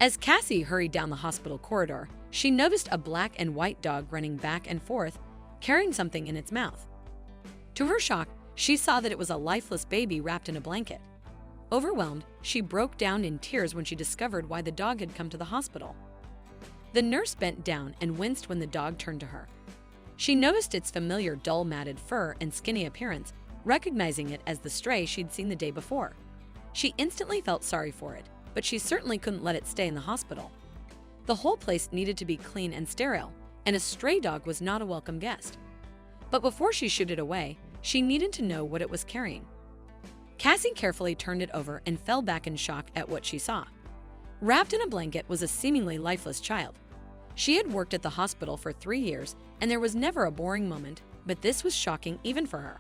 As Cassie hurried down the hospital corridor, she noticed a black and white dog running back and forth, carrying something in its mouth. To her shock, she saw that it was a lifeless baby wrapped in a blanket. Overwhelmed, she broke down in tears when she discovered why the dog had come to the hospital. The nurse bent down and winced when the dog turned to her. She noticed its familiar dull matted fur and skinny appearance, recognizing it as the stray she'd seen the day before. She instantly felt sorry for it, but she certainly couldn't let it stay in the hospital. The whole place needed to be clean and sterile, and a stray dog was not a welcome guest. But before she shooed it away, she needed to know what it was carrying. Cassie carefully turned it over and fell back in shock at what she saw. Wrapped in a blanket was a seemingly lifeless child. She had worked at the hospital for 3 years, and there was never a boring moment, but this was shocking even for her.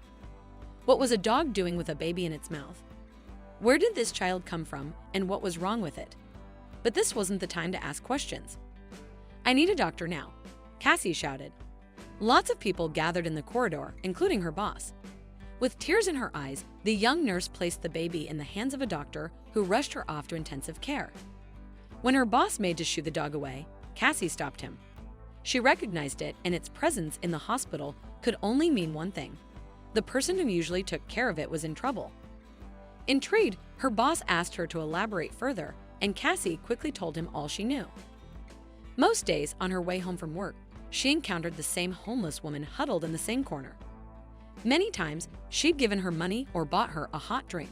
What was a dog doing with a baby in its mouth? Where did this child come from, and what was wrong with it? But this wasn't the time to ask questions. "I need a doctor now," Cassie shouted. Lots of people gathered in the corridor, including her boss. With tears in her eyes, the young nurse placed the baby in the hands of a doctor who rushed her off to intensive care. When her boss made to shoo the dog away, Cassie stopped him. She recognized it, and its presence in the hospital could only mean one thing. The person who usually took care of it was in trouble. Intrigued, her boss asked her to elaborate further, and Cassie quickly told him all she knew. Most days, on her way home from work, she encountered the same homeless woman huddled in the same corner. Many times, she'd given her money or bought her a hot drink.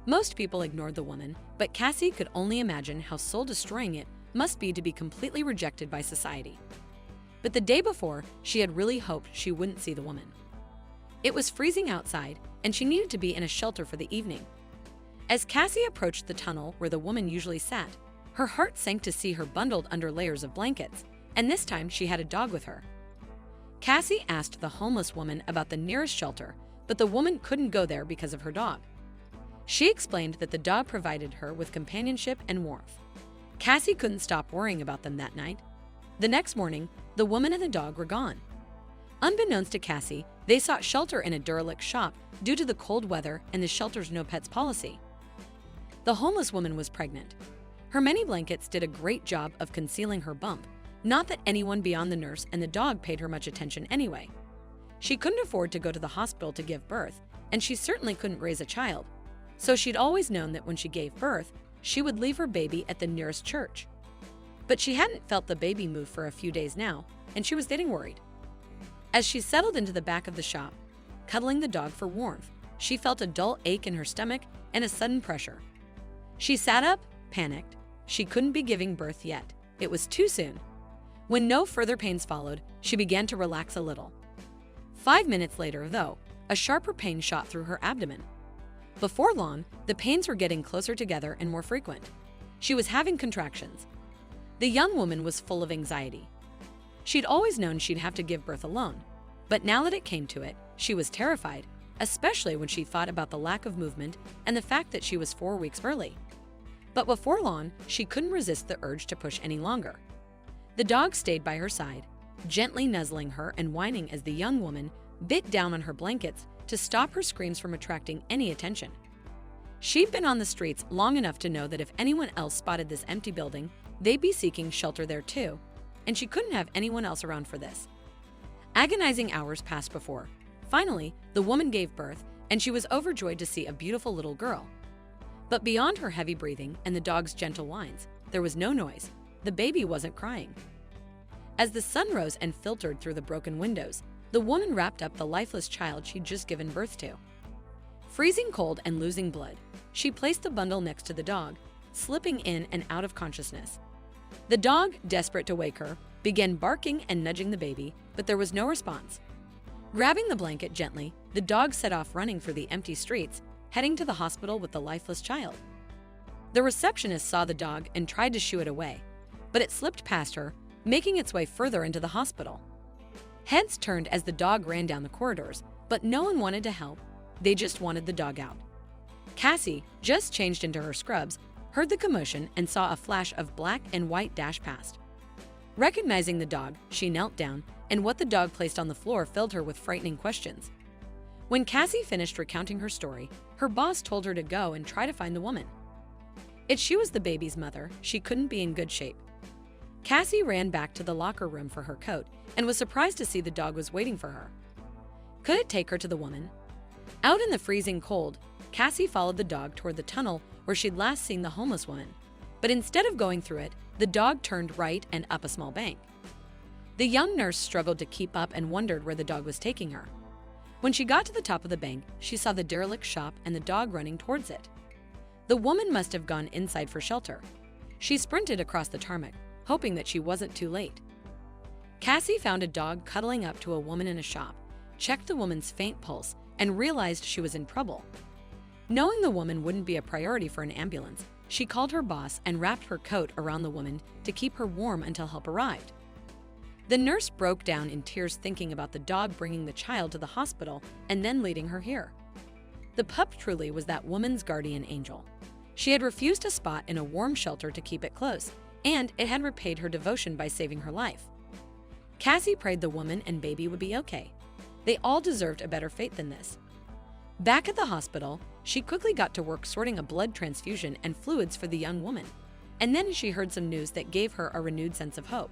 Most people ignored the woman, but Cassie could only imagine how soul-destroying it must be to be completely rejected by society. But the day before, she had really hoped she wouldn't see the woman. It was freezing outside, and she needed to be in a shelter for the evening. As Cassie approached the tunnel where the woman usually sat, her heart sank to see her bundled under layers of blankets, and this time she had a dog with her. Cassie asked the homeless woman about the nearest shelter, but the woman couldn't go there because of her dog. She explained that the dog provided her with companionship and warmth. Cassie couldn't stop worrying about them that night. The next morning, the woman and the dog were gone. Unbeknownst to Cassie, they sought shelter in a derelict shop due to the cold weather and the shelter's no pets policy. The homeless woman was pregnant. Her many blankets did a great job of concealing her bump, not that anyone beyond the nurse and the dog paid her much attention anyway. She couldn't afford to go to the hospital to give birth, and she certainly couldn't raise a child. So she'd always known that when she gave birth, she would leave her baby at the nearest church. But she hadn't felt the baby move for a few days now, and she was getting worried. As she settled into the back of the shop, cuddling the dog for warmth, she felt a dull ache in her stomach and a sudden pressure. She sat up, panicked. She couldn't be giving birth yet. It was too soon. When no further pains followed, she began to relax a little. 5 minutes later, though, a sharper pain shot through her abdomen. Before long, the pains were getting closer together and more frequent. She was having contractions. The young woman was full of anxiety. She'd always known she'd have to give birth alone, but now that it came to it, she was terrified, especially when she thought about the lack of movement and the fact that she was 4 weeks early. But before long, she couldn't resist the urge to push any longer. The dog stayed by her side, gently nuzzling her and whining as the young woman bit down on her blankets to stop her screams from attracting any attention. She'd been on the streets long enough to know that if anyone else spotted this empty building, they'd be seeking shelter there too, and she couldn't have anyone else around for this. Agonizing hours passed before. Finally, the woman gave birth, and she was overjoyed to see a beautiful little girl. But beyond her heavy breathing and the dog's gentle whines, there was no noise. The baby wasn't crying. As the sun rose and filtered through the broken windows, the woman wrapped up the lifeless child she'd just given birth to. Freezing cold and losing blood, she placed the bundle next to the dog, slipping in and out of consciousness. The dog, desperate to wake her, began barking and nudging the baby, but there was no response. Grabbing the blanket gently, the dog set off running through the empty streets, heading to the hospital with the lifeless child. The receptionist saw the dog and tried to shoo it away, but it slipped past her, making its way further into the hospital. Heads turned as the dog ran down the corridors, but no one wanted to help. They just wanted the dog out. Cassie, just changed into her scrubs, heard the commotion and saw a flash of black and white dash past. Recognizing the dog, she knelt down, and what the dog placed on the floor filled her with frightening questions. When Cassie finished recounting her story, her boss told her to go and try to find the woman. If she was the baby's mother, she couldn't be in good shape. Cassie ran back to the locker room for her coat and was surprised to see the dog was waiting for her. Could it take her to the woman? Out in the freezing cold, Cassie followed the dog toward the tunnel where she'd last seen the homeless woman. But instead of going through it, the dog turned right and up a small bank. The young nurse struggled to keep up and wondered where the dog was taking her. When she got to the top of the bank, she saw the derelict shop and the dog running towards it. The woman must have gone inside for shelter. She sprinted across the tarmac, hoping that she wasn't too late. Cassie found a dog cuddling up to a woman in a shop, checked the woman's faint pulse, and realized she was in trouble. Knowing the woman wouldn't be a priority for an ambulance, she called her boss and wrapped her coat around the woman to keep her warm until help arrived. The nurse broke down in tears thinking about the dog bringing the child to the hospital and then leading her here. The pup truly was that woman's guardian angel. She had refused a spot in a warm shelter to keep it close, and it had repaid her devotion by saving her life. Cassie prayed the woman and baby would be okay. They all deserved a better fate than this. Back at the hospital, she quickly got to work sorting a blood transfusion and fluids for the young woman. And then she heard some news that gave her a renewed sense of hope.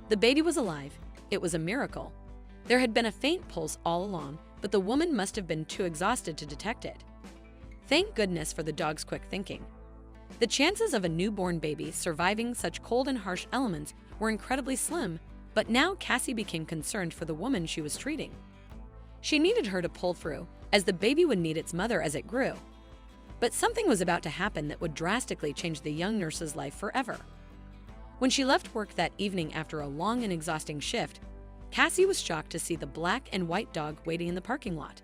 The baby was alive. It was a miracle. There had been a faint pulse all along, but the woman must have been too exhausted to detect it. Thank goodness for the dog's quick thinking. The chances of a newborn baby surviving such cold and harsh elements were incredibly slim, but now Cassie became concerned for the woman she was treating. She needed her to pull through, as the baby would need its mother as it grew. But something was about to happen that would drastically change the young nurse's life forever. When she left work that evening after a long and exhausting shift, Cassie was shocked to see the black and white dog waiting in the parking lot.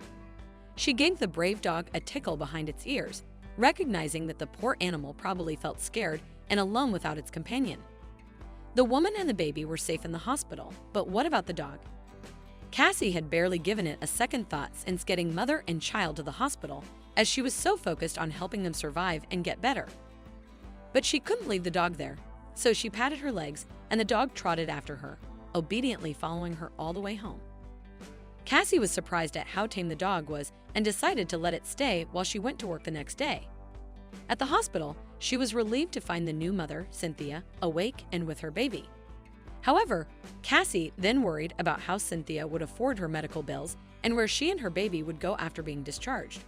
She gave the brave dog a tickle behind its ears, recognizing that the poor animal probably felt scared and alone without its companion. The woman and the baby were safe in the hospital, but what about the dog? Cassie had barely given it a second thought since getting mother and child to the hospital, as she was so focused on helping them survive and get better. But she couldn't leave the dog there, so she patted her legs and the dog trotted after her, obediently following her all the way home. Cassie was surprised at how tame the dog was and decided to let it stay while she went to work the next day. At the hospital, she was relieved to find the new mother, Cynthia, awake and with her baby. However, Cassie then worried about how Cynthia would afford her medical bills and where she and her baby would go after being discharged.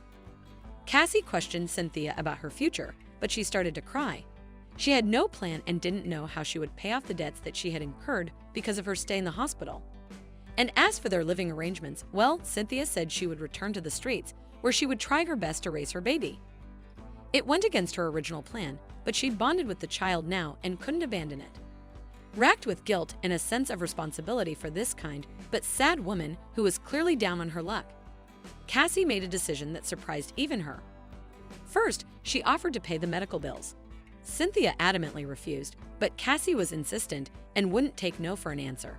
Cassie questioned Cynthia about her future, but she started to cry. She had no plan and didn't know how she would pay off the debts that she had incurred because of her stay in the hospital. And as for their living arrangements, well, Cynthia said she would return to the streets, where she would try her best to raise her baby. It went against her original plan, but she'd bonded with the child now and couldn't abandon it. Racked with guilt and a sense of responsibility for this kind but sad woman who was clearly down on her luck, Cassie made a decision that surprised even her. First, she offered to pay the medical bills. Cynthia adamantly refused, but Cassie was insistent and wouldn't take no for an answer.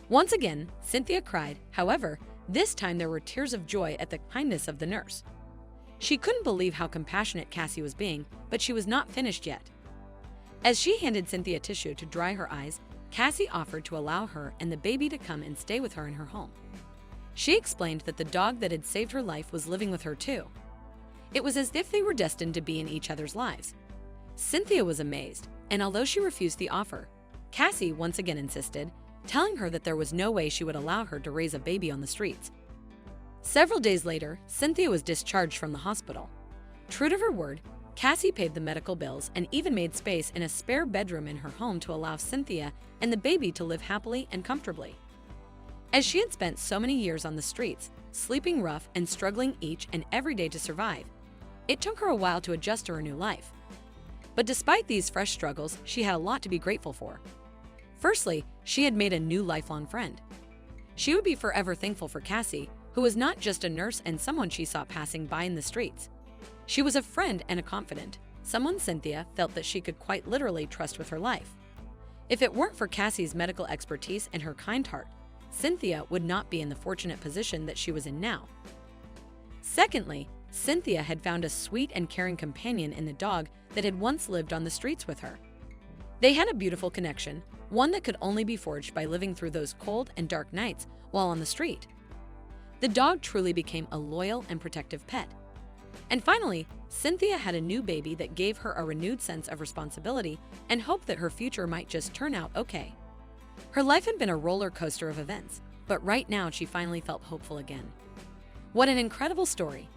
Once again, Cynthia cried. However, this time there were tears of joy at the kindness of the nurse. She couldn't believe how compassionate Cassie was being, but she was not finished yet. As she handed Cynthia tissue to dry her eyes, Cassie offered to allow her and the baby to come and stay with her in her home. She explained that the dog that had saved her life was living with her too. It was as if they were destined to be in each other's lives. Cynthia was amazed, and although she refused the offer, Cassie once again insisted, telling her that there was no way she would allow her to raise a baby on the streets. Several days later, Cynthia was discharged from the hospital. True to her word, Cassie paid the medical bills and even made space in a spare bedroom in her home to allow Cynthia and the baby to live happily and comfortably. As she had spent so many years on the streets, sleeping rough and struggling each and every day to survive, it took her a while to adjust to her new life. But despite these fresh struggles, she had a lot to be grateful for. Firstly, she had made a new lifelong friend. She would be forever thankful for Cassie, who was not just a nurse and someone she saw passing by in the streets. She was a friend and a confidant, someone Cynthia felt that she could quite literally trust with her life. If it weren't for Cassie's medical expertise and her kind heart, Cynthia would not be in the fortunate position that she was in now. Secondly, Cynthia had found a sweet and caring companion in the dog that had once lived on the streets with her. They had a beautiful connection, one that could only be forged by living through those cold and dark nights while on the street. The dog truly became a loyal and protective pet. And finally, Cynthia had a new baby that gave her a renewed sense of responsibility and hope that her future might just turn out okay. Her life had been a roller coaster of events, but right now she finally felt hopeful again. What an incredible story!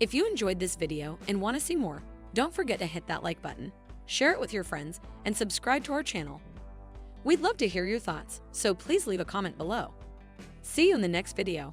If you enjoyed this video and want to see more, don't forget to hit that like button, share it with your friends, and subscribe to our channel. We'd love to hear your thoughts, so please leave a comment below. See you in the next video.